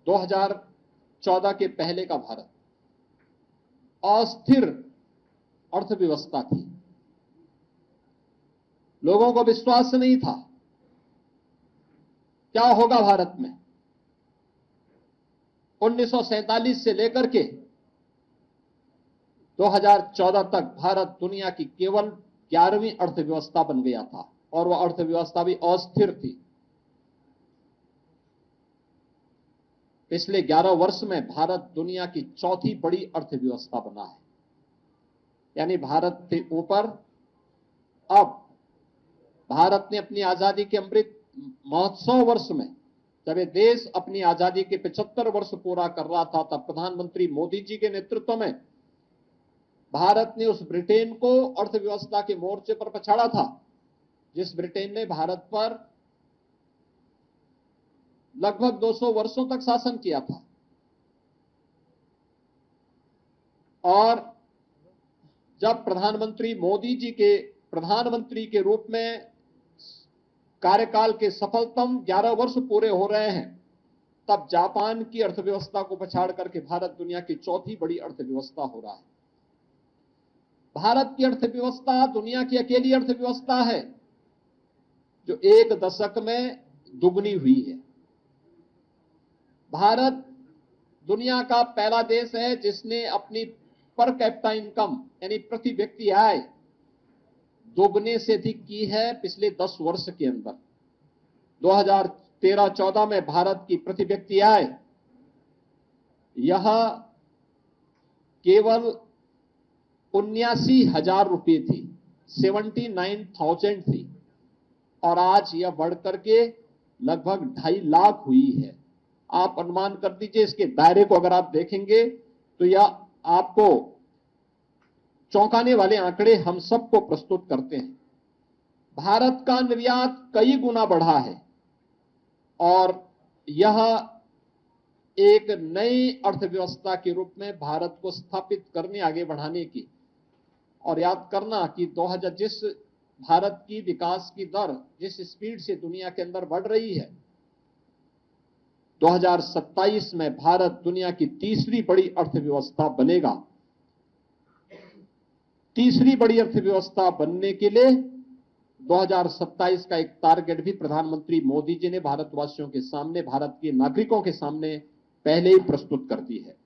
2014 के पहले का भारत अस्थिर अर्थव्यवस्था थी। लोगों को विश्वास नहीं था क्या होगा भारत में। 1947 से लेकर के 2014 तक भारत दुनिया की केवल 11वीं अर्थव्यवस्था बन गया था और वह अर्थव्यवस्था भी अस्थिर थी। पिछले 11 वर्ष में भारत दुनिया की चौथी बड़ी अर्थव्यवस्था बना है, यानी भारत के ऊपर अब भारत ने अपनी आजादी के अमृत महोत्सव वर्ष में, जब ये देश अपनी आजादी के 75 वर्ष पूरा कर रहा था, तब प्रधानमंत्री मोदी जी के नेतृत्व में भारत ने उस ब्रिटेन को अर्थव्यवस्था के मोर्चे पर पछाड़ा था, जिस ब्रिटेन ने भारत पर लगभग 200 वर्षों तक शासन किया था। और जब प्रधानमंत्री मोदी जी के प्रधानमंत्री के रूप में कार्यकाल के सफलतम 11 वर्ष पूरे हो रहे हैं, तब जापान की अर्थव्यवस्था को पछाड़ करके भारत दुनिया की चौथी बड़ी अर्थव्यवस्था हो रहा है। भारत की अर्थव्यवस्था दुनिया की अकेली अर्थव्यवस्था है जो एक दशक में दुगनी हुई है। भारत दुनिया का पहला देश है जिसने अपनी पर कैपिटा इनकम यानी प्रति व्यक्ति आय दोगुने से अधिक की है पिछले 10 वर्ष के अंदर। 2013-14 में भारत की प्रति व्यक्ति आय यह केवल 79,000 रुपये थी, 79,000 थी, और आज यह बढ़कर के लगभग 2.5 लाख हुई है। आप अनुमान कर दीजिए, इसके दायरे को अगर आप देखेंगे तो यह आपको चौंकाने वाले आंकड़े हम सबको प्रस्तुत करते हैं। भारत का निर्यात कई गुना बढ़ा है और यह एक नई अर्थव्यवस्था के रूप में भारत को स्थापित करने, आगे बढ़ाने की। और याद करना कि 2000 जिस भारत की विकास की दर जिस स्पीड से दुनिया के अंदर बढ़ रही है, 2027 में भारत दुनिया की तीसरी बड़ी अर्थव्यवस्था बनेगा। तीसरी बड़ी अर्थव्यवस्था बनने के लिए 2027 का एक टारगेट भी प्रधानमंत्री मोदी जी ने भारतवासियों के सामने, भारत के नागरिकों के सामने पहले ही प्रस्तुत कर दी है।